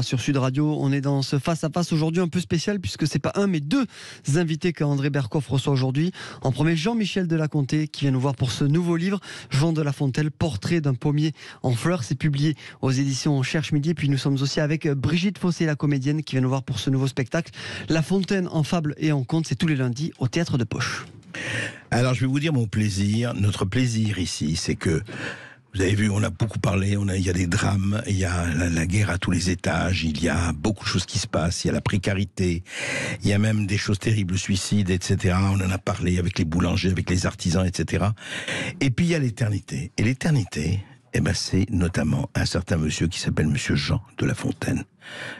Sur Sud Radio, on est dans ce face-à-face aujourd'hui un peu spécial puisque c'est pas un mais deux invités qu'André Berkoff reçoit aujourd'hui. En premier, Jean-Michel Delaconté qui vient nous voir pour ce nouveau livre, Jean de La Fontaine, portrait d'un pommier en fleurs. C'est publié aux éditions Cherche Midi. Et puis nous sommes aussi avec Brigitte Fossé, la comédienne, qui vient nous voir pour ce nouveau spectacle, La Fontaine en fable et en conte. C'est tous les lundis au Théâtre de Poche. Alors je vais vous dire mon plaisir, notre plaisir ici, c'est que vous avez vu, on a beaucoup parlé, il y a des drames, il y a la guerre à tous les étages, il y a beaucoup de choses qui se passent, il y a la précarité, il y a même des choses terribles, le suicide, etc. On en a parlé avec les boulangers, avec les artisans, etc. Et puis il y a l'éternité. Et l'éternité, c'est notamment un certain monsieur qui s'appelle monsieur Jean de La Fontaine.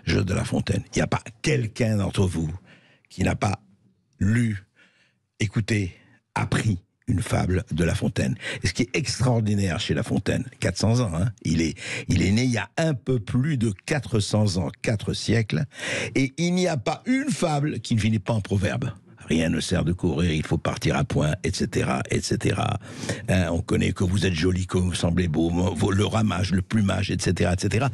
Jean de La Fontaine. Il n'y a pas quelqu'un d'entre vous qui n'a pas lu, écouté, appris une fable de La Fontaine. Et ce qui est extraordinaire chez La Fontaine, 400 ans, hein, il est né il y a un peu plus de 400 ans, 4 siècles, et il n'y a pas une fable qui ne finit pas en proverbe. Rien ne sert de courir, il faut partir à point, etc., etc. Hein, on connaît que vous êtes joli, que vous semblez beau, le ramage, le plumage, etc., etc.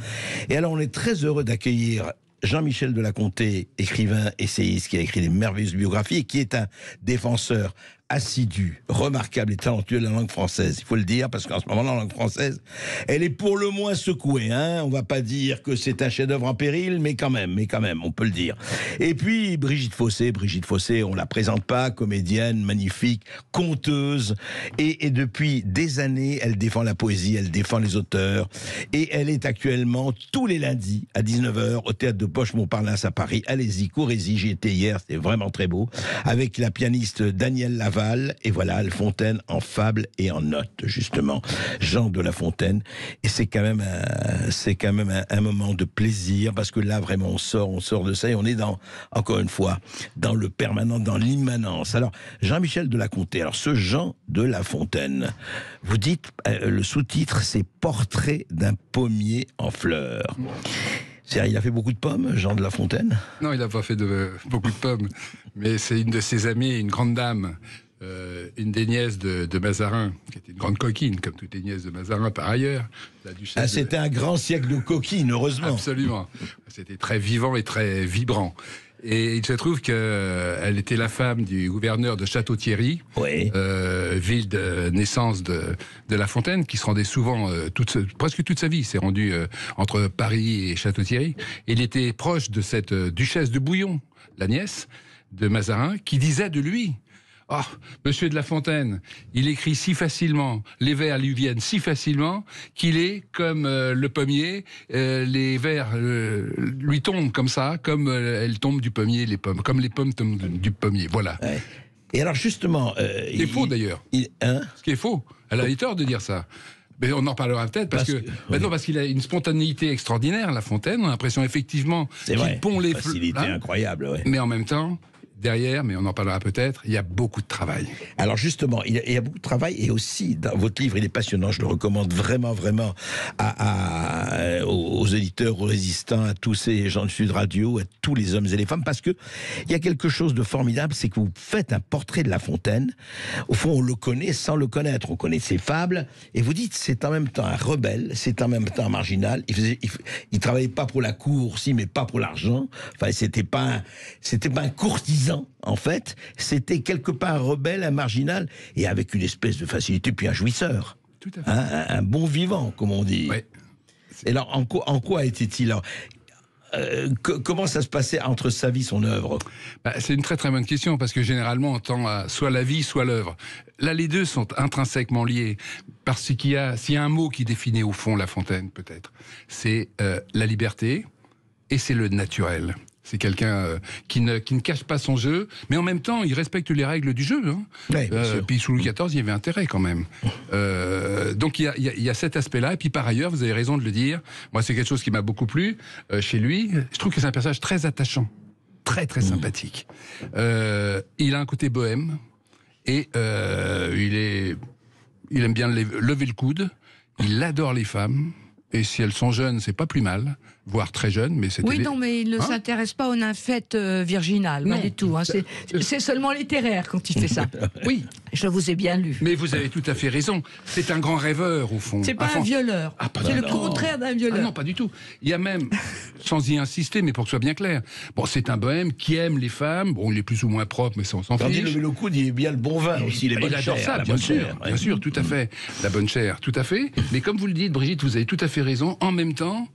Et alors on est très heureux d'accueillir Jean-Michel Delaconté, écrivain, essayiste, qui a écrit des merveilleuses biographies et qui est un défenseur assidu, remarquable et talentueux de la langue française. Il faut le dire, parce qu'en ce moment, la langue française, elle est pour le moins secouée. Hein, on va pas dire que c'est un chef-d'œuvre en péril, mais quand même, on peut le dire. Et puis, Brigitte Fossé, on la présente pas, comédienne, magnifique, conteuse, et depuis des années, elle défend la poésie, elle défend les auteurs, et elle est actuellement tous les lundis à 19h au Théâtre de Poche-Montparnasse à Paris. Allez-y, courez-y, j'y étais hier, c'était vraiment très beau, avec la pianiste Danielle Laval. Et voilà, La Fontaine en fable et en note, justement. Jean de La Fontaine. Et c'est quand même un moment de plaisir, parce que là, vraiment, on sort de ça, et on est encore une fois, dans le permanent, dans l'immanence. Alors, Jean-Michel Delaconté, alors ce Jean de La Fontaine, vous dites, le sous-titre, c'est Portrait d'un pommier en fleurs. Il a fait beaucoup de pommes, Jean de La Fontaine? Non, il n'a pas fait beaucoup de pommes, mais c'est une de ses amies, une grande dame, une des nièces de Mazarin, qui était une grande coquine, comme toutes les nièces de Mazarin par ailleurs. C'était un grand siècle de coquines, heureusement. Absolument. C'était très vivant et très vibrant. Et il se trouve qu'elle était la femme du gouverneur de Château-Thierry, oui. Ville de naissance de La Fontaine, qui se rendait souvent, presque toute sa vie, s'est rendu entre Paris et Château-Thierry. Il était proche de cette duchesse de Bouillon, la nièce de Mazarin, qui disait de lui: « Oh, monsieur de La Fontaine, il écrit si facilement, les vers lui viennent si facilement, qu'il est comme le pommier, les vers lui tombent comme ça, comme elles tombent du pommier, les pommes, comme les pommes tombent du pommier, voilà. » Ouais. Et alors justement... c'est faux d'ailleurs. Ce qui est faux. Elle a eu tort de dire ça. Mais on en parlera peut-être parce qu'il a une spontanéité extraordinaire, La Fontaine. On a l'impression effectivement qu'il pond les fleurs. Facilité incroyable, ouais. Mais en même temps... derrière, mais on en parlera peut-être, il y a beaucoup de travail. Alors justement, il y a beaucoup de travail, et aussi, dans votre livre, il est passionnant, je le recommande vraiment aux éditeurs, aux résistants, à tous ces gens de Sud Radio, à tous les hommes et les femmes, parce que il y a quelque chose de formidable, c'est que vous faites un portrait de La Fontaine. Au fond, on le connaît sans le connaître, on connaît ses fables, et vous dites, c'est en même temps un rebelle, c'est en même temps un marginal, il travaillait pas pour la cour, si, mais pas pour l'argent, enfin, c'était pas un courtisan, en fait, c'était quelque part un rebelle, un marginal, et avec une espèce de facilité, puis un jouisseur. Tout à fait. Un bon vivant, comme on dit. Ouais. Et alors, en quoi était-il comment ça se passait entre sa vie et son œuvre? C'est une très très bonne question, parce que généralement on tend à soit la vie, soit l'œuvre. Là, les deux sont intrinsèquement liés, parce s'il y a un mot qui définit au fond La Fontaine, peut-être, c'est la liberté, et c'est le naturel. C'est quelqu'un qui ne cache pas son jeu, mais en même temps, il respecte les règles du jeu. Hein. Oui, puis sous Louis XIV, il y avait intérêt quand même. Donc il y a cet aspect-là. Et puis par ailleurs, vous avez raison de le dire, moi c'est quelque chose qui m'a beaucoup plu chez lui. Je trouve que c'est un personnage très attachant, très très sympathique. Il a un côté bohème, et il aime bien lever le coude, il adore les femmes. Et si elles sont jeunes, c'est pas plus mal, voire très jeunes, mais c'est... Oui, non, mais il ne s'intéresse pas aux nymphètes virginales, pas du tout. Hein. C'est seulement littéraire quand il fait ça. Oui, Je vous ai bien lu. Mais vous avez tout à fait raison. C'est un grand rêveur, au fond. C'est pas un violeur. C'est le non. contraire d'un violeur. Ah non, pas du tout. Il y a même, sans y insister, mais pour que ce soit bien clair, bon, c'est un bohème qui aime les femmes. Bon, il est plus ou moins propre, mais ça, on s'en fiche. Tandis le coude, il est bien le bon vin aussi, les bonnes Il adore chairs, ça, la bien bonne sûr, chair, ouais. bien sûr, tout à fait. La bonne chair, tout à fait. Mais comme vous le dites, Brigitte, vous avez tout à fait raison. En même temps,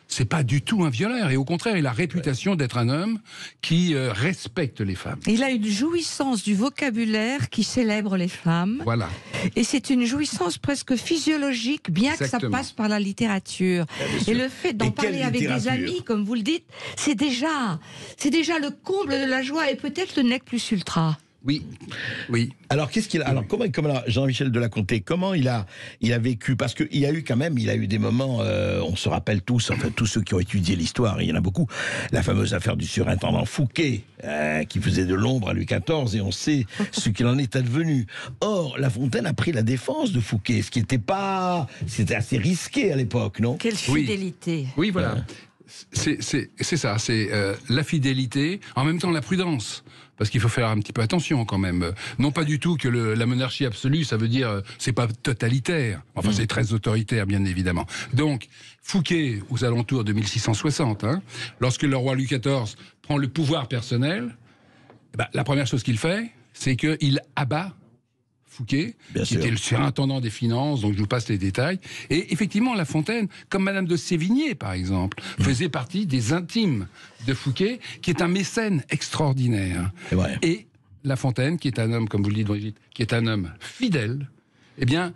c'est pas du tout un violeur. Et au contraire, il a la réputation d'être un homme qui respecte les femmes. Il a une jouissance du vocabulaire qui célèbre les femmes. Voilà. Et c'est une jouissance presque physiologique, bien Exactement. que ça passe par la littérature. Et le fait d'en Et quelle parler avec des littérature? amis, comme vous le dites, c'est déjà le comble de la joie et peut-être le nec plus ultra. Oui, oui. Alors qu'est-ce qu'il a, alors comment Jean-Michel Delaconté, comment il a vécu, parce qu'il y a eu quand même, il a eu des moments, on se rappelle tous, enfin tous ceux qui ont étudié l'histoire, il y en a beaucoup, la fameuse affaire du surintendant Fouquet, qui faisait de l'ombre à Louis XIV, et on sait ce qu'il en est advenu. Or, La Fontaine a pris la défense de Fouquet, ce qui c'était assez risqué à l'époque, non? Quelle fidélité. Oui, voilà. C'est ça, c'est la fidélité, en même temps la prudence. Parce qu'il faut faire un petit peu attention quand même. Non pas du tout que la monarchie absolue, ça veut dire c'est pas totalitaire. Enfin, c'est très autoritaire, bien évidemment. Donc, Fouquet, aux alentours de 1660, lorsque le roi Louis XIV prend le pouvoir personnel, la première chose qu'il fait, c'est qu'il abat Fouquet, qui était le surintendant des finances, donc je vous passe les détails. Et effectivement, La Fontaine, comme Madame de Sévigné, par exemple, faisait partie des intimes de Fouquet, qui est un mécène extraordinaire. Et La Fontaine, qui est un homme, comme vous le dites, Brigitte, qui est un homme fidèle, eh bien,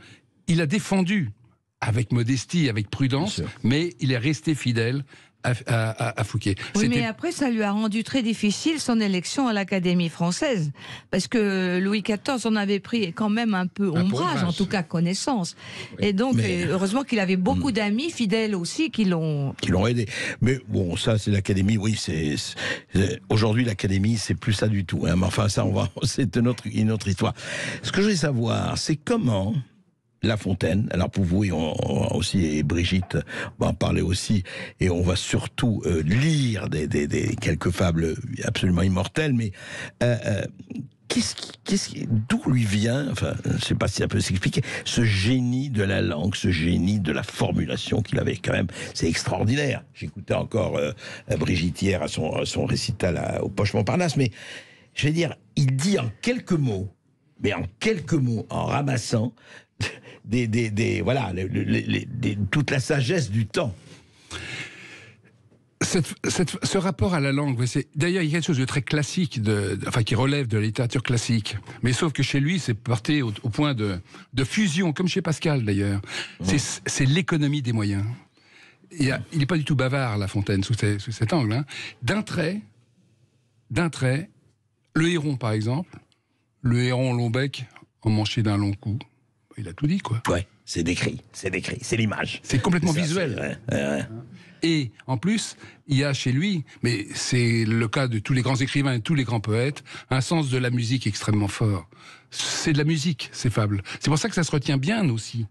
il a défendu, avec modestie, avec prudence, mais il est resté fidèle à Fouquet. Oui, mais après, ça lui a rendu très difficile son élection à l'Académie française, parce que Louis XIV en avait pris quand même un peu ombrage, en tout cas connaissance. Oui. Et donc, heureusement qu'il avait beaucoup d'amis fidèles aussi qui l'ont aidé. Mais bon, ça, c'est l'Académie, oui, aujourd'hui, l'Académie, c'est plus ça du tout. Mais enfin, ça, c'est une autre histoire. Ce que je veux savoir, c'est comment La Fontaine, alors pour vous, et aussi, et Brigitte va en parler aussi, et on va surtout lire quelques fables absolument immortelles, mais d'où lui vient, enfin, je ne sais pas si ça peut s'expliquer, ce génie de la langue, ce génie de la formulation qu'il avait quand même, c'est extraordinaire. J'écoutais encore Brigitte hier à son récital au Poche Montparnasse, mais je vais dire, il dit en quelques mots, en ramassant toute la sagesse du temps. Ce rapport à la langue, d'ailleurs, il y a quelque chose de très classique, qui relève de la littérature classique. Mais sauf que chez lui, c'est porté au point de fusion, comme chez Pascal d'ailleurs. C'est l'économie des moyens. Il n'est pas du tout bavard, La Fontaine, sous cet angle. D'un trait, le héron, par exemple, le héron long bec, emmanché d'un long cou. Il a tout dit, quoi. Ouais, c'est décrit, c'est l'image. C'est complètement visuel. Et en plus, il y a chez lui, mais c'est le cas de tous les grands écrivains et tous les grands poètes, un sens de la musique extrêmement fort. C'est de la musique, ces fables. C'est pour ça que ça se retient bien aussi.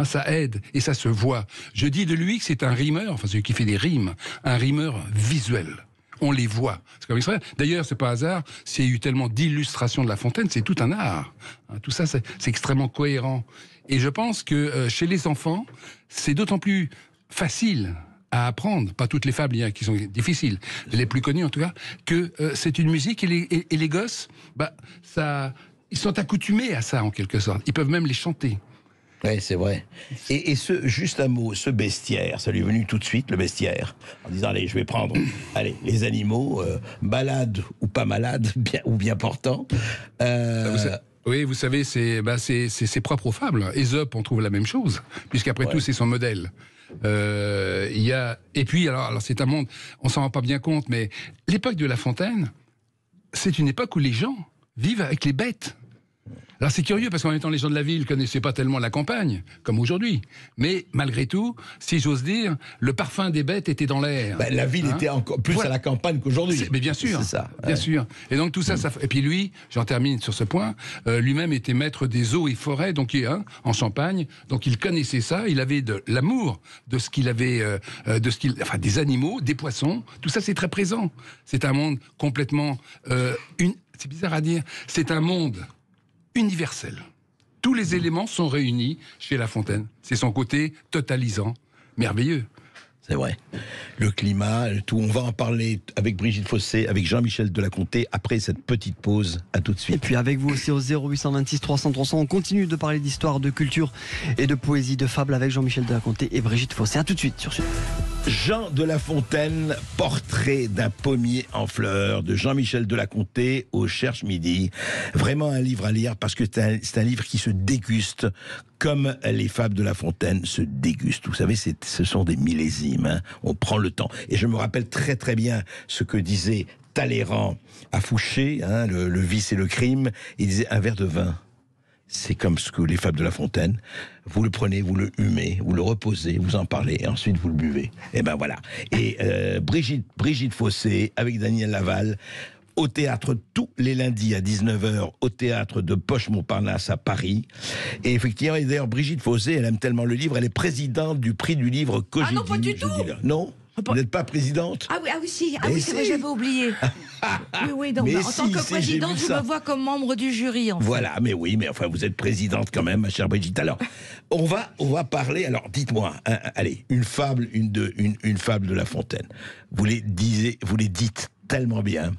Ça aide et ça se voit. Je dis de lui que c'est un rimeur, enfin celui qui fait des rimes, un rimeur visuel. On les voit. D'ailleurs, c'est pas hasard, s'il y a eu tellement d'illustrations de La Fontaine, c'est tout un art. Tout ça, c'est extrêmement cohérent. Et je pense que chez les enfants, c'est d'autant plus facile à apprendre, pas toutes les fables qui sont difficiles, les plus connues en tout cas, que c'est une musique et les gosses, ils sont accoutumés à ça en quelque sorte. Ils peuvent même les chanter. Oui, c'est vrai. Et juste un mot, ce bestiaire, ça lui est venu tout de suite, le bestiaire, en disant, allez, je vais prendre les animaux, malades ou pas malades, bien portants. Oui, vous savez, c'est propre aux fables. Ésope, on trouve la même chose, puisqu'après tout, c'est son modèle. Et puis, alors c'est un monde, on s'en rend pas bien compte, mais l'époque de La Fontaine, c'est une époque où les gens vivent avec les bêtes. Alors c'est curieux parce qu'en même temps les gens de la ville ne connaissaient pas tellement la campagne, comme aujourd'hui. Mais malgré tout, si j'ose dire, le parfum des bêtes était dans l'air. La ville était encore plus à la campagne qu'aujourd'hui. Mais bien sûr, c'est ça. Bien sûr. Et donc tout ça, et puis lui, j'en termine sur ce point, lui-même était maître des eaux et forêts, donc en Champagne, donc il connaissait ça, il avait de l'amour de ce qu'il avait, des animaux, des poissons, tout ça c'est très présent. C'est un monde complètement, c'est bizarre à dire, c'est un monde universel. Tous les éléments sont réunis chez La Fontaine. C'est son côté totalisant, merveilleux. C'est vrai. Le climat, tout. On va en parler avec Brigitte Fossé, avec Jean-Michel Delaconté, après cette petite pause. À tout de suite. Et puis avec vous aussi au 0826 300 300, on continue de parler d'histoire, de culture et de poésie, de fable avec Jean-Michel Delaconté et Brigitte Fossé. À tout de suite sur Sud. Jean de La Fontaine, portrait d'un pommier en fleurs, de Jean-Michel Delaconté au Cherche Midi. Vraiment un livre à lire parce que c'est un livre qui se déguste comme les fables de La Fontaine se dégustent. Vous savez, ce sont des millésimes, hein. On prend le temps. Et je me rappelle très très bien ce que disait Talleyrand à Fouché, hein, le vice et le crime. Il disait un verre de vin. C'est comme ce que les fables de La Fontaine, vous le prenez, vous le humez, vous le reposez, vous en parlez, et ensuite vous le buvez. Et ben voilà. Et Brigitte Fossé, avec Daniel Laval, au théâtre tous les lundis à 19h, au théâtre de Poche-Montparnasse à Paris. Et effectivement, et d'ailleurs, Brigitte Fossé, elle aime tellement le livre, elle est présidente du prix du livre Cogidi. Ah non, pas du tout. Non. Vous n'êtes pas présidente? Ah oui, si. Ah oui, c'est vrai, j'avais oublié. Oui, donc, en tant que présidente, je me vois comme membre du jury. En fait. Voilà, mais oui, mais enfin, vous êtes présidente quand même, ma chère Brigitte. Alors, on va parler. Alors, dites-moi, allez, une fable de La Fontaine. Vous les dites tellement bien.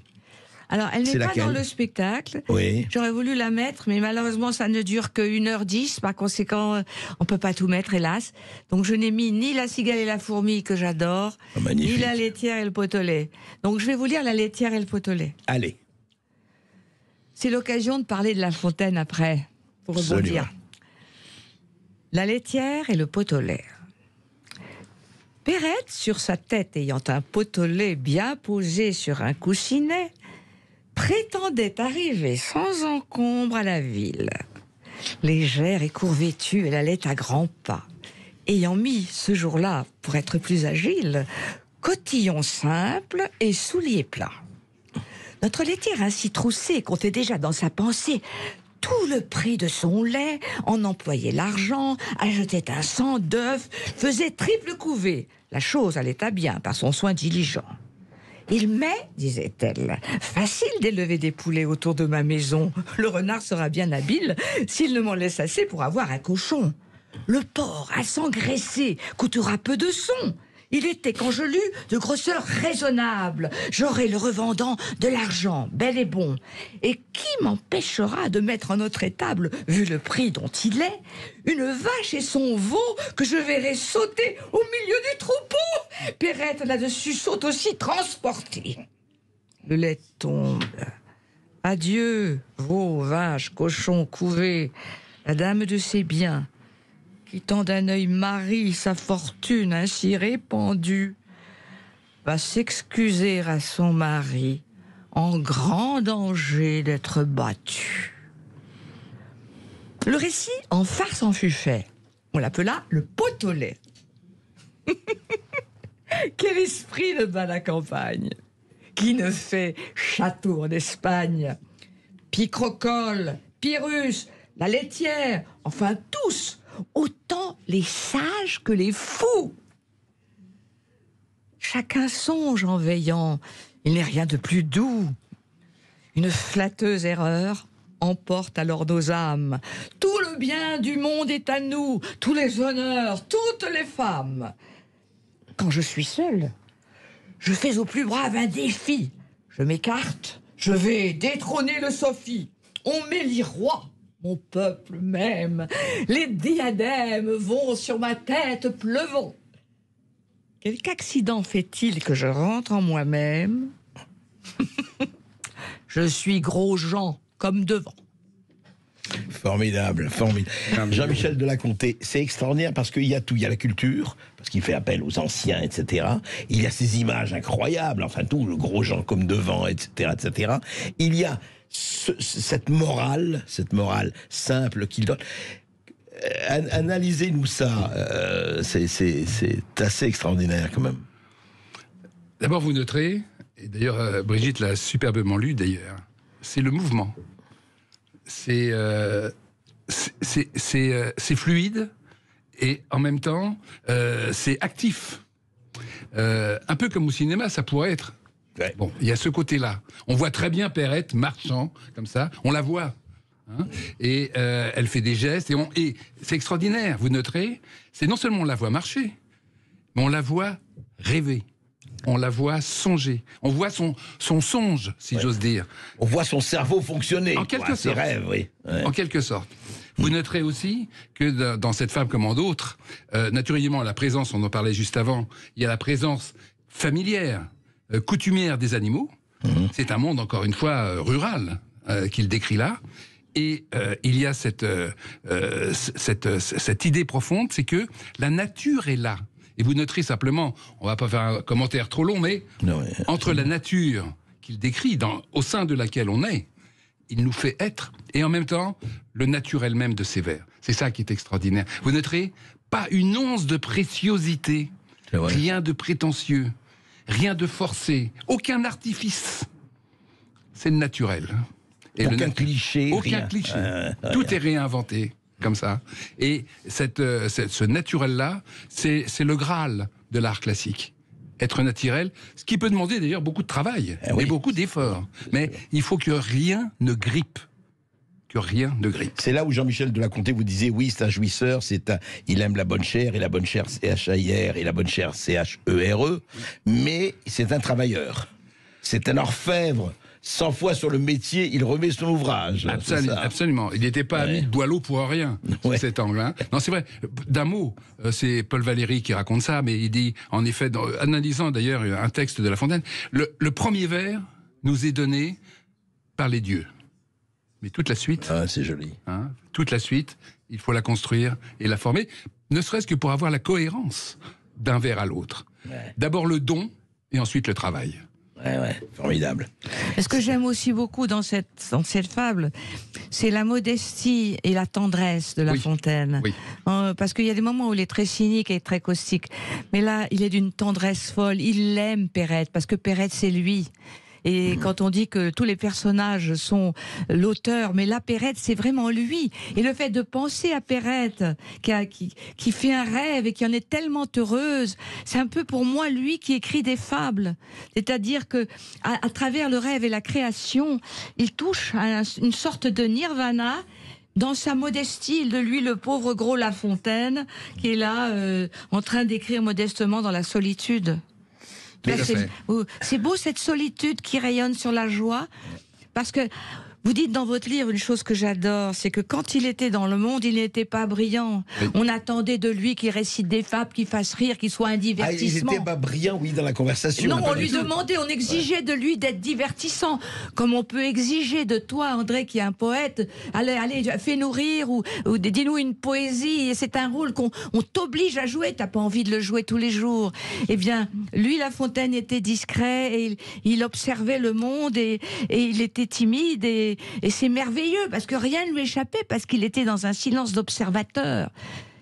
Alors, elle n'est pas dans le spectacle. Oui. J'aurais voulu la mettre, mais malheureusement, ça ne dure que 1h10. Par conséquent, on peut pas tout mettre, hélas. Donc, je n'ai mis ni La Cigale et la Fourmi, que j'adore, ni La Laitière et le Pot au lait. Donc, je vais vous lire La Laitière et le Pot au lait. Allez. C'est l'occasion de parler de La Fontaine après, pour rebondir. La Laitière et le Pot au lait. Perrette, sur sa tête ayant un pot au lait bien posé sur un coussinet, prétendait arriver sans encombre à la ville. Légère et court-vêtue, elle allait à grands pas, ayant mis ce jour-là, pour être plus agile, cotillon simple et souliers plats. Notre laitière ainsi troussée comptait déjà dans sa pensée tout le prix de son lait, en employait l'argent, achetait un cent d'œufs, faisait triple couvée. La chose allait à bien par son soin diligent. Il m'est, disait-elle, facile d'élever des poulets autour de ma maison. Le renard sera bien habile s'il ne m'en laisse assez pour avoir un cochon. Le porc, à s'engraisser, coûtera peu de son. Il était, quand je lus, de grosseur raisonnable. J'aurai le revendant de l'argent, bel et bon. Et qui m'empêchera de mettre en notre étable, vu le prix dont il est, une vache et son veau que je verrai sauter au milieu du troupeau? Perrette là-dessus saute aussi transportée. Le lait tombe. Adieu, veau, vache, cochon, couvé. La dame de ses biens, quittant d'un œil Marie sa fortune ainsi répandue, va s'excuser à son mari en grand danger d'être battu. Le récit en farce en fut fait. On l'appela le pot au lait. Quel esprit de bas la campagne, qui ne fait château en Espagne. Picrocole, Pyrrhus, la laitière, enfin tous, autant les sages que les fous. Chacun songe en veillant, il n'est rien de plus doux. Une flatteuse erreur emporte alors nos âmes. Tout le bien du monde est à nous, tous les honneurs, toutes les femmes. Quand je suis seule, je fais au plus brave un défi. Je m'écarte, je vais détrôner le Sophie. On m'élit roi. Mon peuple même, les diadèmes vont sur ma tête pleuvant. Quelque accident fait-il que je rentre en moi-même? Je suis gros Jean, comme devant. Formidable, formidable. Jean-Michel Delaconté, c'est extraordinaire parce qu'il y a tout. Il y a la culture, parce qu'il fait appel aux anciens, etc. Il y a ces images incroyables, enfin tout, le gros Jean comme devant, etc., etc. Il y a cette morale simple qu'il donne. Analysez-nous ça. C'est assez extraordinaire quand même. D'abord, vous noterez, et d'ailleurs Brigitte l'a superbement lu d'ailleurs, c'est le mouvement. C'est fluide et en même temps c'est actif. Un peu comme au cinéma, ça pourrait être. Ouais. Bon, il y a ce côté-là. On voit très bien Perrette marchant comme ça. On la voit Hein, et elle fait des gestes, et c'est extraordinaire, vous noterez, c'est non seulement on la voit marcher, mais on la voit rêver. On la voit songer. On voit son songe, si j'ose dire. On voit son cerveau fonctionner. En quelque sorte. Ses rêves, oui. Ouais. En quelque sorte. Vous noterez aussi que dans cette femme comme en d'autres, naturellement, la présence, on en parlait juste avant, il y a la présence familière, coutumière des animaux. C'est un monde, encore une fois, rural qu'il décrit là. Et il y a cette idée profonde, c'est que la nature est là. Et vous noterez simplement, on ne va pas faire un commentaire trop long, mais entre la nature qu'il décrit, au sein de laquelle on est, il nous fait être, et en même temps, le naturel même de ces vers. C'est ça qui est extraordinaire. Vous noterez, pas une once de préciosité, rien de prétentieux, rien de forcé, aucun artifice. C'est le naturel. Et aucun cliché. Aucun cliché. Tout est réinventé. Comme ça. Et ce naturel-là, c'est le Graal de l'art classique. Être naturel, ce qui peut demander d'ailleurs beaucoup de travail, et beaucoup d'efforts. Mais il faut que rien ne grippe. Que rien ne grippe. C'est là où Jean-Michel de la Comté vous disait, oui, c'est un jouisseur, il aime la bonne chair, et la bonne chair C-H-A-I-R, et la bonne chair C-H-E-R-E, mais c'est un travailleur. C'est un orfèvre. 100 fois sur le métier, il remet son ouvrage. Absolument. Il n'était pas ami de Boileau pour rien, sur cet angle. Hein. Non, c'est vrai. D'un mot, c'est Paul Valéry qui raconte ça, mais il dit, en effet, analysant d'ailleurs un texte de La Fontaine, le premier vers nous est donné par les dieux. Mais toute la suite... c'est joli. Hein, toute la suite, il faut la construire et la former, ne serait-ce que pour avoir la cohérence d'un vers à l'autre. D'abord le don, et ensuite le travail. Formidable. Ce que j'aime aussi beaucoup dans cette fable, c'est la modestie et la tendresse de La Fontaine. Oui. Parce qu'il y a des moments où il est très cynique et très caustique. Mais là, il est d'une tendresse folle. Il aime Perrette, parce que Perrette, c'est lui. Et quand on dit que tous les personnages sont l'auteur, mais là, Perrette, c'est vraiment lui. Et le fait de penser à Perrette, qui fait un rêve et qui en est tellement heureuse, c'est un peu pour moi lui qui écrit des fables. C'est-à-dire que à travers le rêve et la création, il touche à une sorte de nirvana. Dans sa modestie, de lui, le pauvre gros La Fontaine, qui est là, en train d'écrire modestement dans la solitude. C'est beau cette solitude qui rayonne sur la joie, parce que vous dites dans votre livre une chose que j'adore, c'est que quand il était dans le monde, il n'était pas brillant. Oui. On attendait de lui qu'il récite des fables, qu'il fasse rire, qu'il soit un divertissement. Il n'était pas brillant, dans la conversation. Non, on lui demandait, on exigeait de lui d'être divertissant. Comme on peut exiger de toi, André, qui est un poète, allez, fais-nous rire, ou dis-nous une poésie. C'est un rôle qu'on t'oblige à jouer, t'as pas envie de le jouer tous les jours. Eh bien, lui, La Fontaine était discret, et il observait le monde, et il était timide, et c'est merveilleux, parce que rien ne lui échappait, parce qu'il était dans un silence d'observateur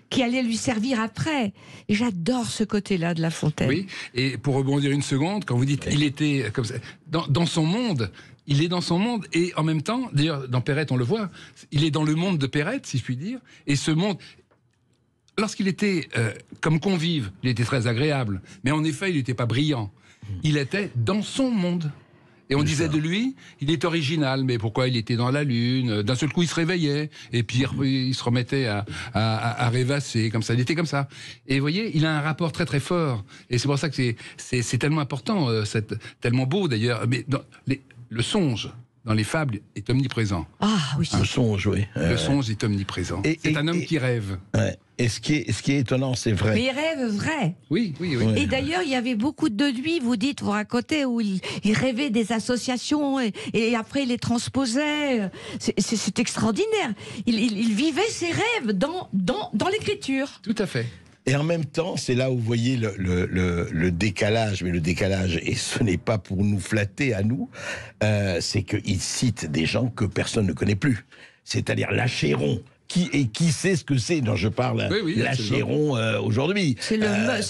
qui allait lui servir après. Et j'adore ce côté-là de La Fontaine. Oui, et pour rebondir une seconde, quand vous dites il était comme ça, dans son monde, il est dans son monde, et en même temps, d'ailleurs dans Perrette on le voit, il est dans le monde de Perrette, si je puis dire, et ce monde... Lorsqu'il était comme convive, il était très agréable, mais en effet il n'était pas brillant. Il était dans son monde. Et on disait de lui, il est original, mais pourquoi il était dans la lune? D'un seul coup, il se réveillait, et puis il se remettait à rêvasser, comme ça. Il était comme ça. Et vous voyez, il a un rapport très très fort. Et c'est pour ça que c'est tellement important, tellement beau d'ailleurs. Mais le songe dans les fables est omniprésent. Ah oui. Un songe, oui. Le songe est omniprésent. C'est un homme qui rêve. Et ce qui est étonnant, c'est vrai. Mais il rêve vrai. Oui. Et d'ailleurs, il y avait beaucoup de lui, vous racontez, où il rêvait des associations et après il les transposait. C'est extraordinaire. Il vivait ses rêves dans l'écriture. Tout à fait. Et en même temps, c'est là où vous voyez le décalage, mais le décalage, et ce n'est pas pour nous flatter à nous, c'est qu'il cite des gens que personne ne connaît plus. C'est-à-dire l'Achéron. Qui sait ce que c'est dont je parle, l'Achéron aujourd'hui. C'est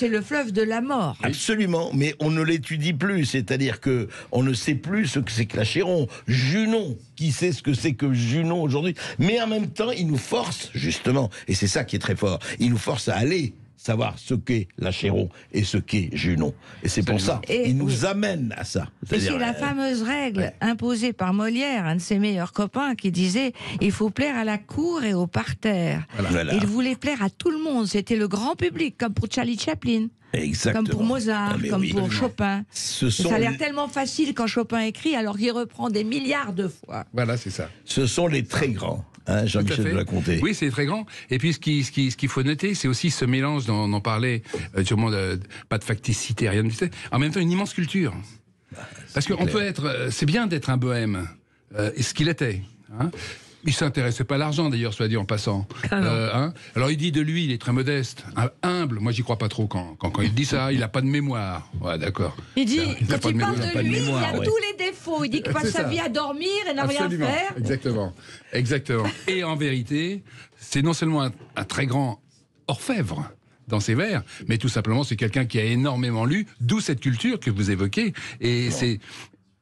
le fleuve de la mort. Absolument, mais on ne l'étudie plus, c'est-à-dire que on ne sait plus ce que c'est que l'Achéron. Junon, qui sait ce que c'est que Junon aujourd'hui? Mais en même temps, il nous force, justement, et c'est ça qui est très fort, il nous force à aller savoir ce qu'est l'Achéron et ce qu'est Junon. Et c'est pour ça, il nous amène à ça. Et c'est la fameuse règle imposée par Molière, un de ses meilleurs copains, qui disait « il faut plaire à la cour et au parterre ». Il voulait plaire à tout le monde, c'était le grand public, comme pour Charlie Chaplin. Exactement. Comme pour Mozart, comme pour Chopin. Ça a l'air tellement facile quand Chopin écrit, alors qu'il reprend des milliards de fois. Voilà, c'est ça. Ce sont les très grands, hein, Jean-Michel de la Comté. Oui, c'est très grand. Et puis, ce qu'il faut noter, c'est aussi ce mélange dont on en parlait, sûrement pas de facticité, rien de tout. En même temps, une immense culture. Parce qu'on peut être... c'est bien d'être un bohème, et ce qu'il était. Hein. Il s'intéressait pas à l'argent, d'ailleurs, soit dit en passant. Alors, il dit de lui, il est très modeste, humble. Moi, j'y crois pas trop quand il dit ça. Il a pas de mémoire. Ouais, d'accord. Il dit, quand il parle de lui, il y a tous les défauts. Il dit qu'il passe sa vie à dormir et n'a rien faire. Exactement. Et en vérité, c'est non seulement un très grand orfèvre dans ses vers, mais tout simplement, c'est quelqu'un qui a énormément lu, d'où cette culture que vous évoquez. Et c'est...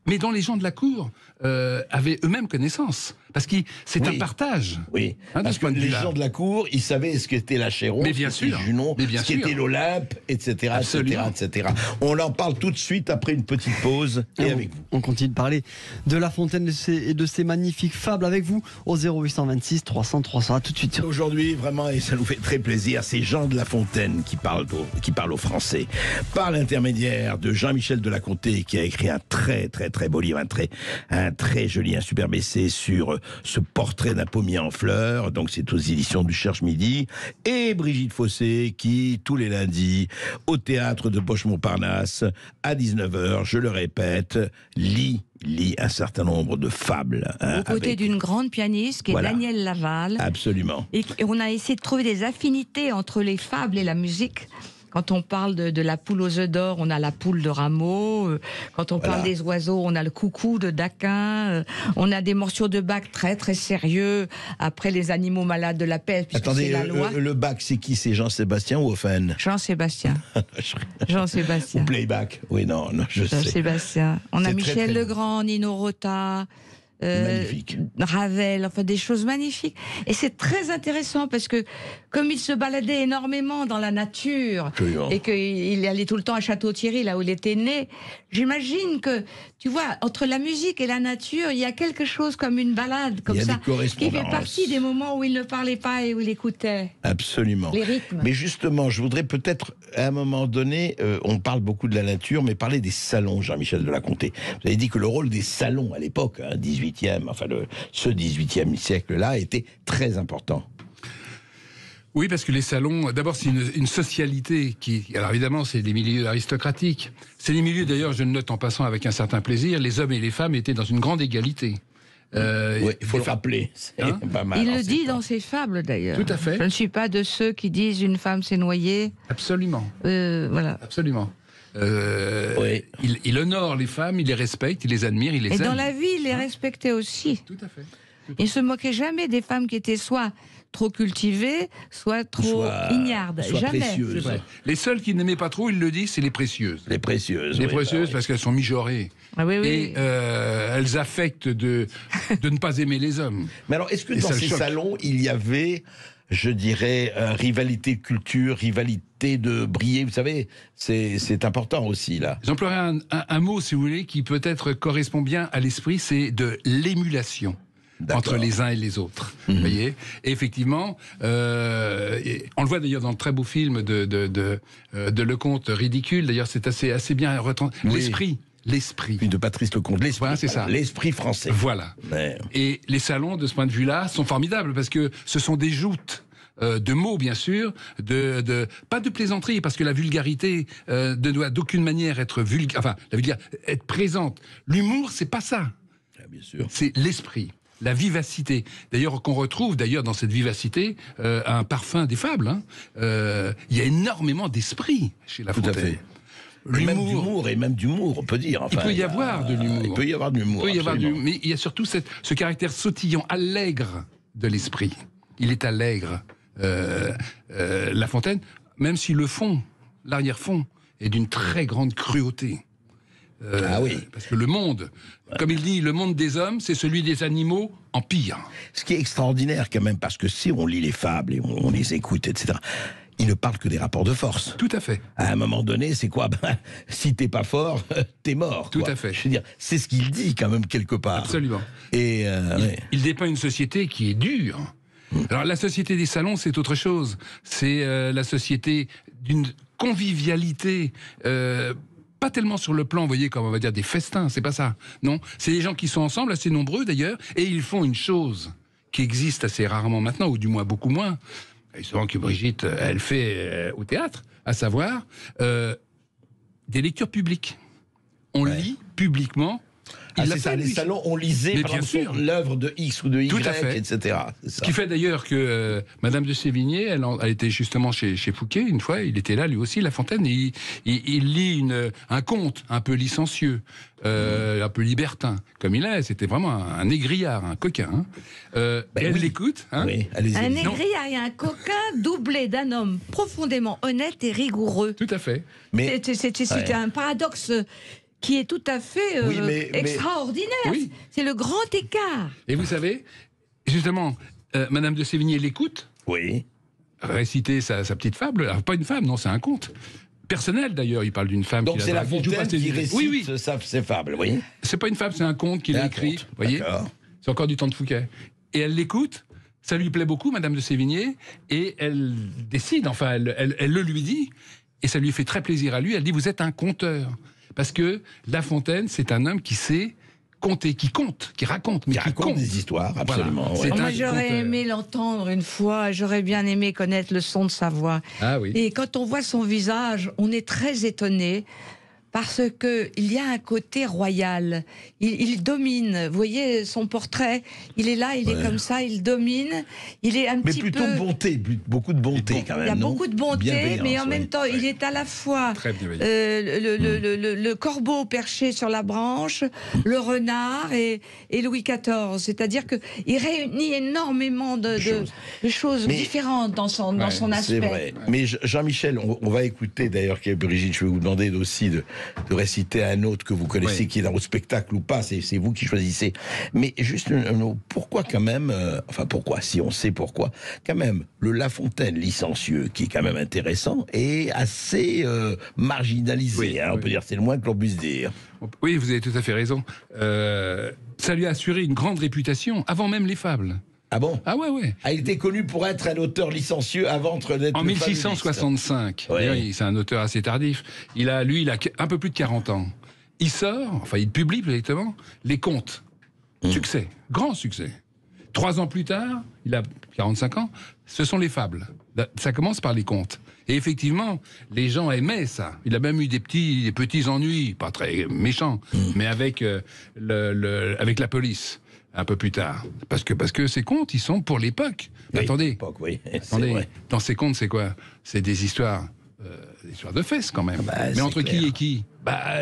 Mais dont les gens de la cour avaient eux-mêmes connaissance. Parce que c'est un partage. Oui, parce que les gens de la cour, ils savaient ce qu'était l'Achéron, ce qu'était Junon, ce qu'était l'Olympe, etc., etc. On en parle tout de suite après une petite pause. Et avec vous. On continue de parler de La Fontaine et de ses magnifiques fables avec vous au 0826 300 300. À tout de suite. Aujourd'hui, vraiment, et ça nous fait très plaisir, c'est Jean de La Fontaine qui parle aux Français. Par l'intermédiaire de Jean-Michel de la Comté, qui a écrit un très beau livre, un très joli, un superbe essai sur ce portrait d'un pommier en fleurs, donc c'est aux éditions du Cherche-Midi, et Brigitte Fossé qui, tous les lundis, au théâtre de Boche-Montparnasse, à 19h, je le répète, lit un certain nombre de fables. Aux côtés d'une grande pianiste qui est Danielle Laval. Absolument. Et on a essayé de trouver des affinités entre les fables et la musique. Quand on parle de la poule aux œufs d'or, on a la poule de Rameau. Quand on parle des oiseaux, on a le coucou de Daquin. On a des morceaux de Bach très sérieux. Après les animaux malades de la peste, puisque c'est la loi. Le Bach, c'est qui? C'est Jean-Sébastien ou Offen? Jean-Sébastien. Jean-Sébastien. Ou Playback? Oui, non, je sais. Jean-Sébastien. On a Michel Legrand, Nino Rota. Ravel, enfin des choses magnifiques. Et c'est très intéressant parce que comme il se baladait énormément dans la nature et qu'il allait tout le temps à Château-Thierry, là où il était né, j'imagine que, tu vois, entre la musique et la nature, il y a quelque chose comme une balade, comme ça, qui fait partie des moments où il ne parlait pas et où il écoutait. Absolument. Les rythmes. Mais justement, je voudrais peut-être, à un moment donné, on parle beaucoup de la nature, mais parler des salons, Jean-Michel de la Comté. Vous avez dit que le rôle des salons à l'époque, ce 18e siècle-là, était très important. Oui, parce que les salons, d'abord, c'est une socialité qui... Alors évidemment, c'est des milieux aristocratiques. C'est des milieux, d'ailleurs, je le note en passant avec un certain plaisir, les hommes et les femmes étaient dans une grande égalité. Oui, il faut le rappeler. Pas mal, il le dit dans ses fables, d'ailleurs. Tout à fait. Je ne suis pas de ceux qui disent une femme s'est noyée. Absolument. Voilà. Absolument. Il honore les femmes, il les respecte, il les admire, il les aime. Et dans la vie, il les respectait aussi. Tout à fait. Il ne se moquait jamais des femmes qui étaient soit trop cultivées, soit trop ignardes. Jamais. Précieuses. Les seules qu'il n'aimait pas trop, il le dit, c'est les précieuses. Les précieuses. Les précieuses parce qu'elles sont mijaurées. Ah oui. Et elles affectent de ne pas aimer les hommes. Mais alors, est-ce que dans ces salons, il y avait, je dirais, rivalité de culture, rivalité de briller? Vous savez, c'est important aussi, là. J'emploierais un mot, si vous voulez, qui peut-être correspond bien à l'esprit, c'est de l'émulation entre les uns et les autres. Vous voyez? Et effectivement, on le voit d'ailleurs dans le très beau film de Lecomte, Ridicule. D'ailleurs, c'est assez bien retranscrit. L'esprit. Puis de Patrice Lecomte. L'esprit, voilà, c'est ça. L'esprit français. Voilà. Ouais. Et les salons, de ce point de vue-là, sont formidables parce que ce sont des joutes de mots, bien sûr, pas de plaisanterie, parce que la vulgarité ne doit d'aucune manière être vulgaire, enfin, être présente. L'humour, c'est pas ça. Bien sûr. C'est l'esprit. La vivacité. D'ailleurs, qu'on retrouve dans cette vivacité un parfum des fables. Hein. Il y a énormément d'esprit chez La Fontaine. Tout à fait. Même d'humour, on peut dire. Enfin, il peut y avoir de l'humour. Il peut y avoir de l'humour. Mais il y a surtout ce caractère sautillant, allègre de l'esprit. Il est allègre. La Fontaine, même si le fond, l'arrière-fond, est d'une très grande cruauté. Parce que le monde, comme il dit, le monde des hommes, c'est celui des animaux en pire. Ce qui est extraordinaire quand même, parce que si on lit les fables et on les écoute, etc., il ne parle que des rapports de force. Tout à fait. À un moment donné, c'est quoi? Si t'es pas fort, t'es mort. Tout quoi. à fait. Je veux dire, c'est ce qu'il dit quand même quelque part. Absolument. Et il dépeint une société qui est dure. Alors la société des salons, c'est autre chose. C'est la société d'une convivialité. Pas tellement sur le plan, vous voyez, comme on va dire des festins, c'est pas ça. Non, c'est des gens qui sont ensemble, assez nombreux d'ailleurs, et ils font une chose qui existe assez rarement maintenant, ou du moins beaucoup moins. Et souvent que Brigitte, elle fait au théâtre, à savoir des lectures publiques. On lit publiquement. c'est ça, les salons, on lisait par exemple l'œuvre de X ou de Y, etc. Ce qui fait d'ailleurs que Madame de Sévigné, elle était justement chez Fouquet une fois, il était là lui aussi, La Fontaine, et il lit un conte un peu licencieux, un peu libertin, comme il est, c'était vraiment un égrillard, un coquin. Et elle l'écoute. Hein, oui, allez-y. Un égrillard et un coquin doublé d'un homme profondément honnête et rigoureux. Tout à fait. Mais c'est un paradoxe qui est tout à fait extraordinaire. Oui. C'est le grand écart. Et vous savez, justement, Madame de Sévigné l'écoute. Oui. Réciter sa petite fable. Alors, pas une fable, non, c'est un conte. Personnel d'ailleurs, il parle d'une femme. Donc c'est La Fontaine qui récite ses fables, oui. C'est pas une fable, c'est un conte qu'il a écrit. Vous voyez, c'est encore du temps de Fouquet. Et elle l'écoute, ça lui plaît beaucoup, Madame de Sévigné, et elle décide, enfin, elle le lui dit, et ça lui fait très plaisir à lui. Elle dit, vous êtes un conteur. Parce que La Fontaine, c'est un homme qui sait compter, qui compte, qui raconte, mais qui raconte des histoires, absolument. Voilà. Moi, j'aurais aimé l'entendre une fois, j'aurais bien aimé connaître le son de sa voix. Ah oui. Et quand on voit son visage, on est très étonné. Parce que il y a un côté royal. Il domine. Vous voyez son portrait. Il est là, il est comme ça, il domine. Il est un petit peu. Mais plutôt bonté, beaucoup de bonté quand même. Il y a beaucoup de bonté, mais en même temps, il est à la fois le corbeau perché sur la branche, le renard et Louis XIV. C'est-à-dire que il réunit énormément de choses différentes dans son aspect. C'est vrai. Mais Jean-Michel, on va écouter d'ailleurs, Brigitte, je vais vous demander aussi de réciter un autre que vous connaissez, qui est dans votre spectacle ou pas, c'est vous qui choisissez. Mais juste pourquoi quand même, pourquoi, si on sait pourquoi, quand même, le La Fontaine licencieux, qui est quand même intéressant, est assez marginalisé, on peut dire, c'est le moins que l'on puisse dire. Oui, vous avez tout à fait raison. Ça lui a assuré une grande réputation, avant même les fables. Ah bon? Ah ouais. Il était connu pour être un auteur licencieux avant d'être en 1665. Ouais. C'est un auteur assez tardif. Il a un peu plus de 40 ans. Il sort, il publie exactement, les contes. Succès, grand succès. 3 ans plus tard, il a 45 ans, ce sont les fables. Ça commence par les contes. Et effectivement, les gens aimaient ça. Il a même eu des petits ennuis, pas très méchants, mais avec la police. Un peu plus tard. Parce que ces contes, ils sont pour l'époque. Oui, attendez, l'époque, oui. Attendez. Dans ces contes, c'est quoi? C'est des histoires de fesses quand même. Mais entre clair. Qui et qui?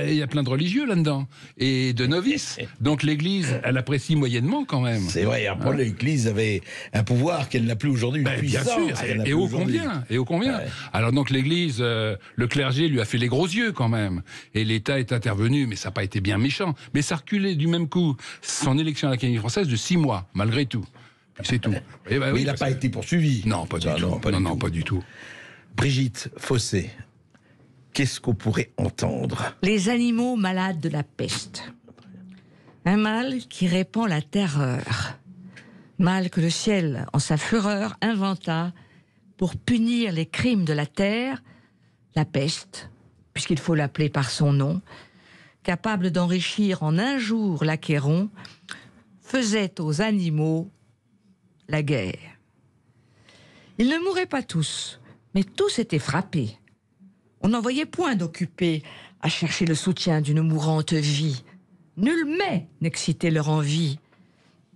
Il y a plein de religieux là-dedans. Et de novices. Donc l'Église, elle apprécie moyennement quand même. C'est vrai. Après, l'Église avait un pouvoir qu'elle n'a plus aujourd'hui. Bien sûr. Et ô combien. Ouais. Alors donc l'Église, le clergé lui a fait les gros yeux quand même. Et l'État est intervenu, mais ça n'a pas été bien méchant. Mais ça a reculé du même coup son élection à l'Académie française de 6 mois, malgré tout. C'est tout. Mais il n'a pas été poursuivi. Non, pas du tout. Non, pas du tout. Brigitte Fossé, qu'est-ce qu'on pourrait entendre? Les animaux malades de la peste. Un mal qui répand la terreur. Mal que le ciel, en sa fureur, inventa pour punir les crimes de la terre, la peste, puisqu'il faut l'appeler par son nom, capable d'enrichir en un jour l'Achéron, faisait aux animaux la guerre. Ils ne mouraient pas tous, mais tous étaient frappés. On n'en voyait point d'occupés à chercher le soutien d'une mourante vie. Nul mets n'excitait leur envie.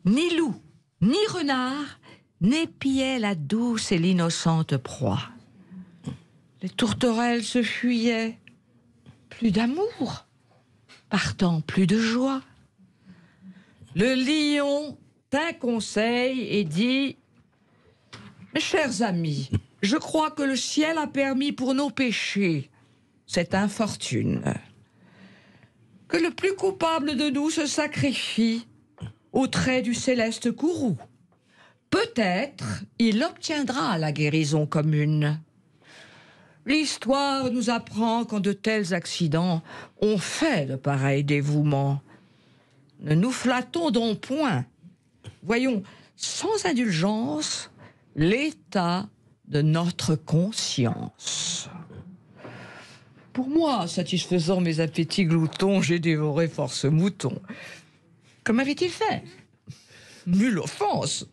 Ni loup, ni renard n'épiaient la douce et l'innocente proie. Les tourterelles se fuyaient. Plus d'amour, partant plus de joie. Le lion tint conseil et dit « Mes chers amis, je crois que le ciel a permis pour nos péchés cette infortune. Que le plus coupable de nous se sacrifie au trait du céleste courroux. Peut-être il obtiendra la guérison commune. L'histoire nous apprend qu'en de tels accidents, on fait de pareils dévouements. Ne nous flattons donc point. Voyons, sans indulgence, l'état de notre conscience. Pour moi, satisfaisant mes appétits gloutons, j'ai dévoré force moutons. Comme avait-il fait? Nulle offense.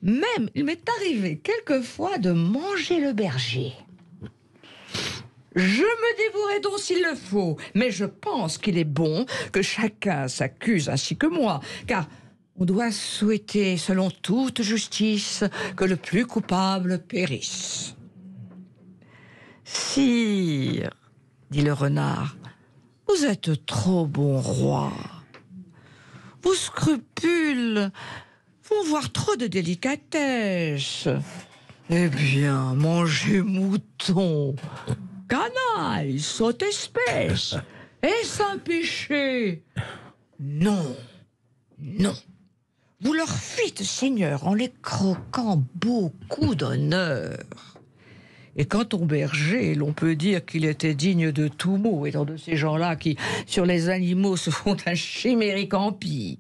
Même, il m'est arrivé quelquefois de manger le berger. Je me dévorais donc s'il le faut, mais je pense qu'il est bon que chacun s'accuse ainsi que moi, car on doit souhaiter, selon toute justice, que le plus coupable périsse. Sire, dit le renard, vous êtes trop bon roi. Vos scrupules vont voir trop de délicatesse. Eh bien, mangez mouton. Canaille, saute espèce. Est-ce un péché? Non, non. Vous leur fîtes, Seigneur, en les croquant beaucoup d'honneur. Et quant au berger, l'on peut dire qu'il était digne de tout mot, étant de ces gens-là qui, sur les animaux, se font un chimérique empire.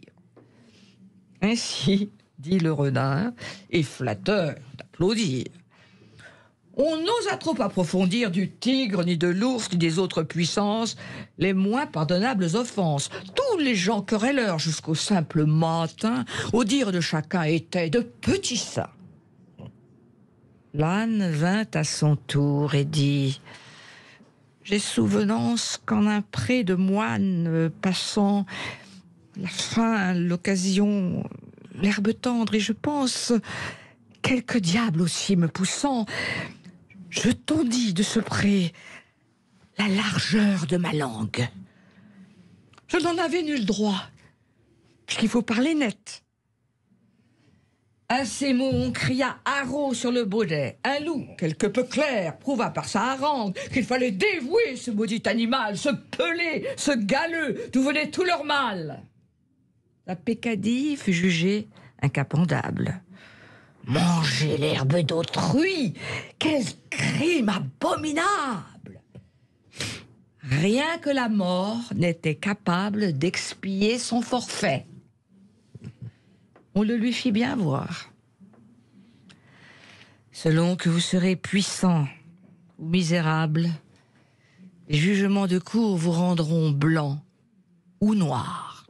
Ainsi, dit le renard, et flatteur d'applaudir. On n'osa trop approfondir du tigre, ni de l'ours, ni des autres puissances, les moins pardonnables offenses. Tous les gens querelleurs jusqu'au simple matin, au dire de chacun, étaient de petits saints. L'âne vint à son tour et dit « J'ai souvenance qu'en un pré de moines passant, la faim, l'occasion, l'herbe tendre, et je pense, quelque diable aussi me poussant, je tondis de ce pré la largeur de ma langue. Je n'en avais nul droit, puisqu'il faut parler net. À ces mots, on cria haro sur le baudet. Un loup, quelque peu clair, prouva par sa harangue qu'il fallait dévouer ce maudit animal, ce pelé, ce galeux, d'où venait tout leur mal. La peccadille fut jugée incapendable. Manger l'herbe d'autrui, quel crime abominable! Rien que la mort n'était capable d'expier son forfait. On le lui fit bien voir. Selon que vous serez puissant ou misérable, les jugements de cour vous rendront blanc ou noir.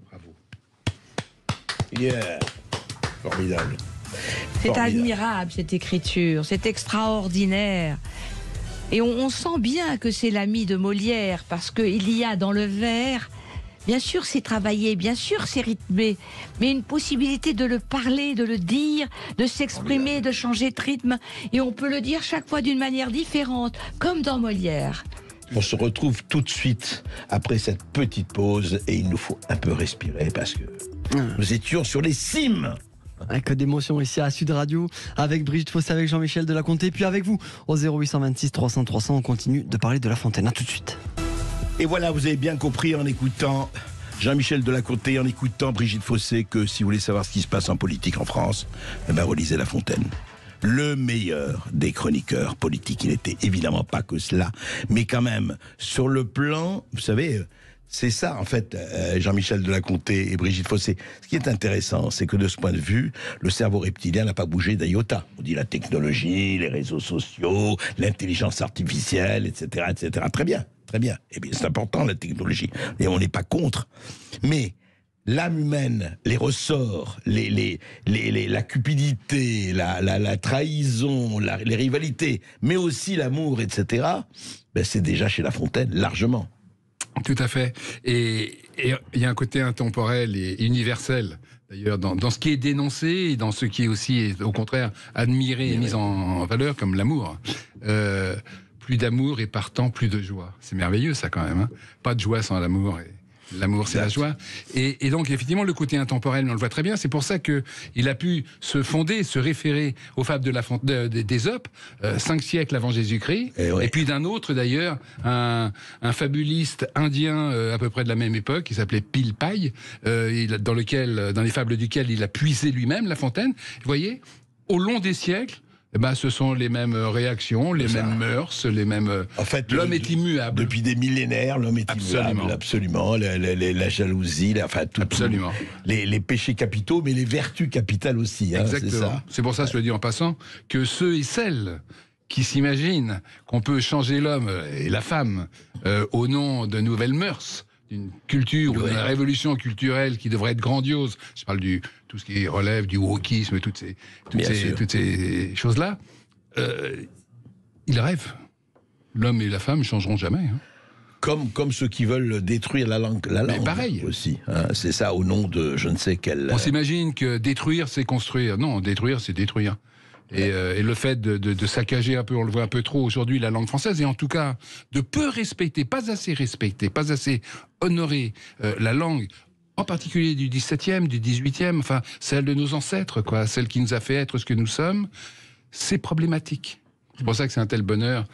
Bravo. Yeah. Formidable. C'est admirable, cette écriture, c'est extraordinaire. Et on sent bien que c'est l'ami de Molière, parce qu'il y a dans le vers, bien sûr c'est travaillé, bien sûr c'est rythmé, mais une possibilité de le parler, de le dire, de s'exprimer, de changer de rythme. Et on peut le dire chaque fois d'une manière différente, comme dans Molière. On se retrouve tout de suite après cette petite pause et il nous faut un peu respirer parce que nous étions sur les cimes. Avec d'émotions ici à Sud Radio, avec Brigitte Fossé, avec Jean-Michel Delaconté, puis avec vous au 0826 300 300. On continue de parler de La Fontaine. À tout de suite. Et voilà, vous avez bien compris en écoutant Jean-Michel Delaconté, en écoutant Brigitte Fossé, que si vous voulez savoir ce qui se passe en politique en France, eh ben relisez La Fontaine. Le meilleur des chroniqueurs politiques. Il n'était évidemment pas que cela, mais quand même, sur le plan, vous savez, c'est ça, en fait, Jean-Michel Delaconté et Brigitte Fossé. Ce qui est intéressant, c'est que de ce point de vue, le cerveau reptilien n'a pas bougé d'un iota. On dit la technologie, les réseaux sociaux, l'intelligence artificielle, etc., etc. Très bien, très bien. Eh bien, c'est important, la technologie. Et on n'est pas contre. Mais l'âme humaine, les ressorts, la cupidité, la trahison, les rivalités, mais aussi l'amour, etc., ben c'est déjà chez La Fontaine, largement. Tout à fait. Et il y a un côté intemporel et universel, d'ailleurs, dans ce qui est dénoncé et dans ce qui est aussi, au contraire, admiré et mis en valeur, comme l'amour. Plus d'amour et partant plus de joie. C'est merveilleux, ça, quand même. Hein. Pas de joie sans l'amour. L'amour, c'est la joie. Et donc, effectivement, le côté intemporel, on le voit très bien. C'est pour ça qu'il a pu se fonder, se référer aux fables d'Ésope, 5 siècles avant Jésus-Christ. Et puis d'un autre, d'ailleurs, un fabuliste indien à peu près de la même époque, qui s'appelait Pilpay, dans les fables duquel il a puisé lui-même, La Fontaine. Vous voyez, au long des siècles, eh ben, ce sont les mêmes réactions, les mêmes mœurs, les mêmes... En fait, l'homme est immuable. Depuis des millénaires, l'homme est immuable, absolument. La jalousie, absolument. Les péchés capitaux, mais les vertus capitales aussi. Hein, exactement. C'est pour ça, je le dis en passant, que ceux et celles qui s'imaginent qu'on peut changer l'homme et la femme au nom de nouvelles mœurs, d'une culture ou d'une révolution culturelle qui devrait être grandiose. Je parle tout ce qui relève du wokisme, toutes ces choses-là. Ils rêvent. L'homme et la femme ne changeront jamais. Hein. Comme ceux qui veulent détruire la langue mais pareil. aussi. Hein. C'est ça, au nom de je ne sais quel... On s'imagine que détruire, c'est construire. Non, détruire, c'est détruire. Et le fait de saccager un peu, on le voit un peu trop aujourd'hui, la langue française, et en tout cas de peu respecter, pas assez honorer la langue, en particulier du 17e, du 18e, enfin celle de nos ancêtres, quoi, celle qui nous a fait être ce que nous sommes, c'est problématique. C'est pour ça que c'est un tel bonheur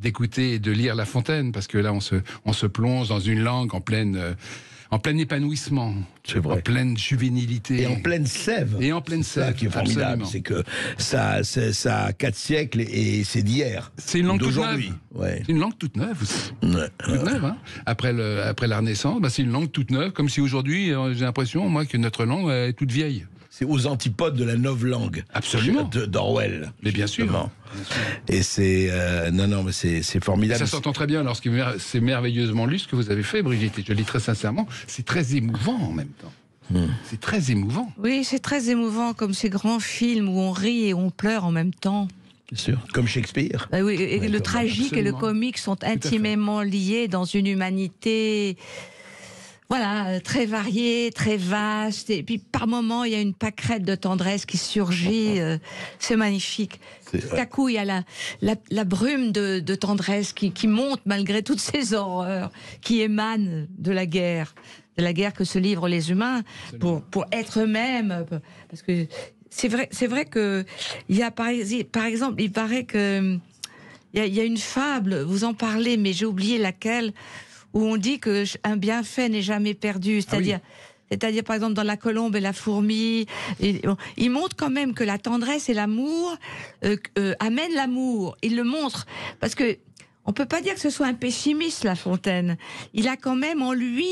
d'écouter et de lire La Fontaine, parce que là on se plonge dans une langue en plein épanouissement, c'est vrai. En pleine juvénilité. Et en pleine sève. C'est ça qui est formidable, c'est que ça a 4 siècles et c'est d'hier. C'est une langue toute neuve. Ouais. C'est une langue toute neuve aussi. Toute neuve, hein. Après la Renaissance, c'est une langue toute neuve, comme si aujourd'hui, j'ai l'impression, moi, que notre langue est toute vieille. C'est aux antipodes de la novlangue. Absolument. D'Orwell. Mais bien sûr. Et c'est mais c'est formidable. Et ça s'entend très bien lorsque c'est merveilleusement lu ce que vous avez fait, Brigitte. Et je le dis très sincèrement, c'est très émouvant en même temps. C'est très émouvant. Oui, c'est très émouvant, comme ces grands films où on rit et on pleure en même temps. Bien sûr, comme Shakespeare. Oui, et le tragique et le comique sont intimement liés dans une humanité... Voilà, très variée, très vaste, et puis par moments il y a une pâquerette de tendresse qui surgit, c'est magnifique. Tout à coup il y a la brume de tendresse qui monte malgré toutes ces horreurs, qui émanent de la guerre que se livrent les humains pour être eux-mêmes, parce que c'est vrai que il y a par exemple, il paraît que il y a une fable, vous en parlez, mais j'ai oublié laquelle, où on dit qu'un bienfait n'est jamais perdu, c'est-à-dire par exemple dans La Colombe et la Fourmi, il montre quand même que la tendresse et l'amour amènent l'amour, il le montre, parce que on peut pas dire que ce soit un pessimiste, La Fontaine, il a quand même en lui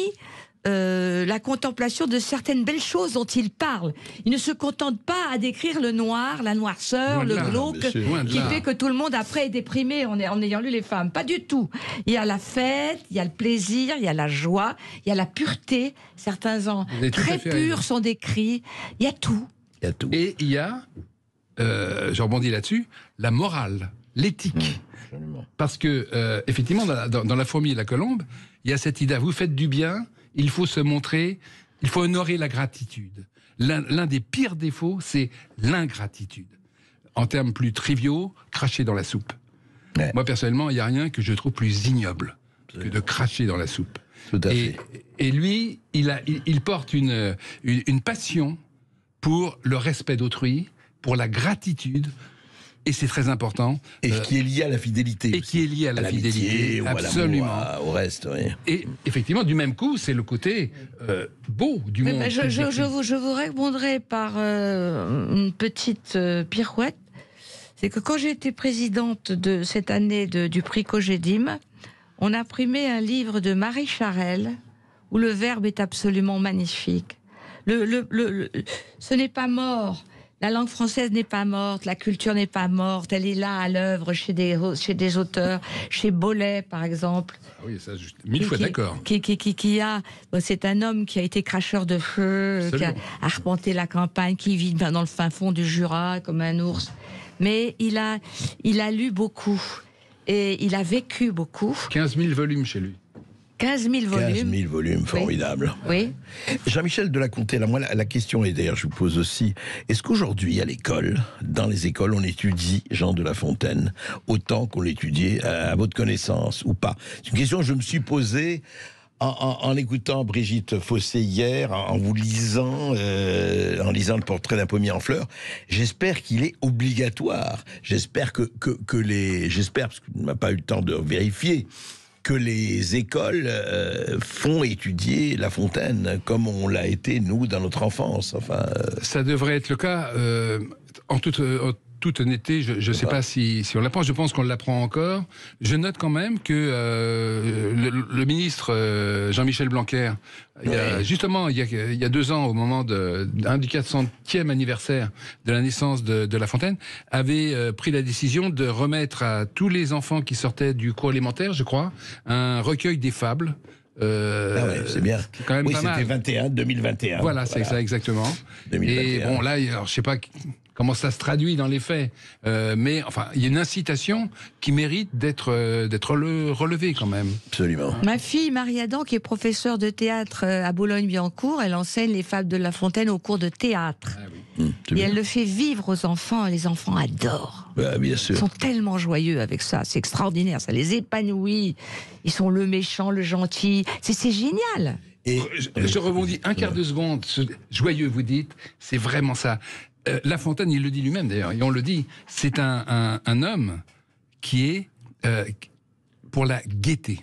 la contemplation de certaines belles choses dont il parle. Il ne se contente pas à décrire le noir, la noirceur, le glauque, qui fait que tout le monde après est déprimé en ayant lu les femmes. Pas du tout. Il y a la fête, il y a le plaisir, il y a la joie, il y a la pureté. Certains ans très purs sont décrits. Il y a tout. Et il y a, je rebondis là-dessus, la morale, l'éthique. Parce que, effectivement, dans La Fourmi et la Colombe, il y a cette idée, vous faites du bien, il faut se montrer, il faut honorer la gratitude. L'un des pires défauts, c'est l'ingratitude. En termes plus triviaux, cracher dans la soupe. Ouais. Moi, personnellement, il n'y a rien que je trouve plus ignoble que de cracher dans la soupe. Tout à fait. Et lui, il porte une passion pour le respect d'autrui, pour la gratitude. Et c'est très important. Et qui est lié à la fidélité. Et qui est lié à la fidélité, absolument. Au reste, oui. Et effectivement, du même coup, c'est le côté beau du monde. Je vous répondrai par une petite pirouette. C'est que quand j'ai été présidente de cette année du prix Cogédim, on a primé un livre de Marie Charelle où le verbe est absolument magnifique. Ce n'est pas mort. La langue française n'est pas morte, la culture n'est pas morte, elle est là à l'œuvre chez des auteurs, chez Bollé par exemple. Ah oui, ça, 1000 fois d'accord. C'est un homme qui a été cracheur de feu, absolument, qui a arpenté la campagne, qui vit dans le fin fond du Jura comme un ours. Mais il a lu beaucoup et il a vécu beaucoup. 15 000 volumes chez lui. 15 000 volumes. 15 000 volumes, formidable. Oui. Jean-Michel Delaconté, là, moi, la question est, d'ailleurs, je vous pose aussi, est-ce qu'aujourd'hui, à l'école, dans les écoles, on étudie Jean de La Fontaine autant qu'on l'étudiait à votre connaissance ou pas? C'est une question que je me suis posée en écoutant Brigitte Fossé hier, en vous lisant, en lisant le portrait d'un pommier en fleurs. J'espère qu'il est obligatoire. J'espère j'espère, parce qu'on n'a pas eu le temps de vérifier, que les écoles font étudier La Fontaine comme on l'a été, nous, dans notre enfance. Enfin, ça devrait être le cas en toute toute honnêteté, je ne sais pas si on l'apprend, je pense qu'on l'apprend encore. Je note quand même que le ministre Jean-Michel Blanquer, justement, il y a 2 ans, au moment du 400e anniversaire de la naissance de La Fontaine, avait pris la décision de remettre à tous les enfants qui sortaient du cours élémentaire, je crois, un recueil des fables. C'est bien. Quand même oui, pas mal. C'était 2021. Voilà, c'est ça exactement. 2021. Et bon, là, alors, je sais pas comment ça se traduit dans les faits, mais enfin, il y a une incitation qui mérite d'être relevée quand même. Absolument. Ma fille Marie-Adam, qui est professeure de théâtre à Boulogne-Billancourt, elle enseigne les fables de La Fontaine au cours de théâtre. Ah, oui. Et elle le fait vivre aux enfants, et les enfants adorent. Bien sûr. Ils sont tellement joyeux avec ça, c'est extraordinaire, ça les épanouit. Ils sont le méchant, le gentil, c'est génial. Et je rebondis un quart de seconde. Joyeux, vous dites, c'est vraiment ça. La Fontaine, il le dit lui-même d'ailleurs, et on le dit, c'est un homme qui est pour la gaieté.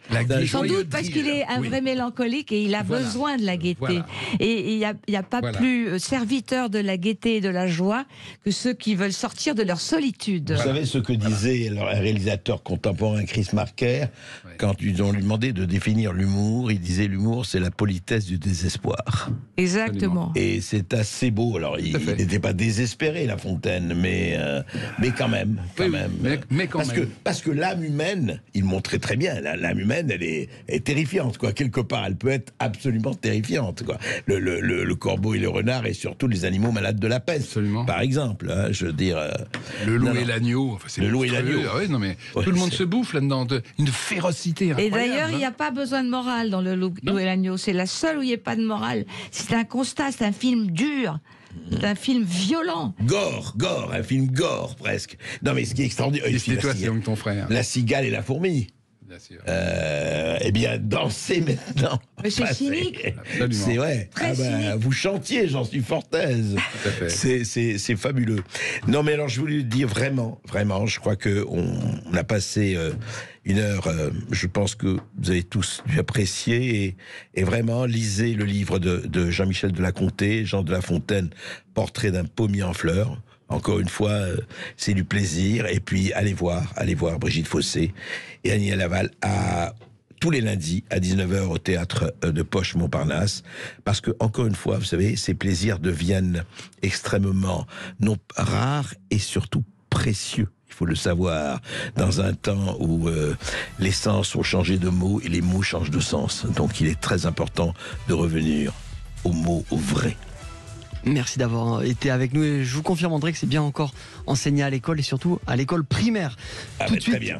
La gaieté. Sans doute parce qu'il est un vrai mélancolique et il a besoin de la gaieté. Voilà. Et il n'y a pas plus serviteur de la gaieté et de la joie que ceux qui veulent sortir de leur solitude. Vous savez ce que disait un réalisateur contemporain, Chris Marker, quand ils ont lui demandé de définir l'humour, il disait l'humour c'est la politesse du désespoir. Exactement. Et c'est assez beau. Alors il n'était pas désespéré, La Fontaine, mais quand même. Mais quand même. Parce que l'âme humaine, il montrait très bien, l'âme humaine, elle est terrifiante, quoi. Quelque part, elle peut être absolument terrifiante, quoi. Le corbeau et le renard, et surtout les animaux malades de la peste. Absolument. Par exemple, hein, je veux dire. Le loup et l'agneau. Enfin, le loup et l'agneau. Ah ouais, non, mais tout le monde se bouffe là-dedans. Une férocité incroyable. Et d'ailleurs, il n'y a pas besoin de morale dans le loup et l'agneau. C'est la seule où il n'y a pas de morale. C'est un constat, c'est un film dur. C'est un film violent. Gore, un film gore presque. Non mais ce qui est extraordinaire. C'est toi, c'est ton frère. La cigale et la fourmi. Bien sûr. Eh bien, dansez maintenant. Mais c'est cynique. Absolument. C'est vrai. Très cynique. Vous chantiez, j'en suis fort aise. Tout à fait. C'est fabuleux. Non, mais alors, je voulais dire vraiment, je crois qu'on a passé 1 heure. Je pense que vous avez tous dû apprécier et vraiment lisez le livre de Jean-Michel de la Comté, Jean de La Fontaine, Portrait d'un pommier en fleurs. Encore une fois, c'est du plaisir. Et puis, allez voir Brigitte Fossé et Annie Laval tous les lundis à 19h au théâtre de Poche Montparnasse. Parce que, encore une fois, vous savez, ces plaisirs deviennent extrêmement rares et surtout précieux. Il faut le savoir, dans un temps où les sens ont changé de mots et les mots changent de sens. Donc, il est très important de revenir aux mots, aux vrais. Merci d'avoir été avec nous et je vous confirme André que c'est bien encore enseigné à l'école et surtout à l'école primaire. Tout de suite, très bien.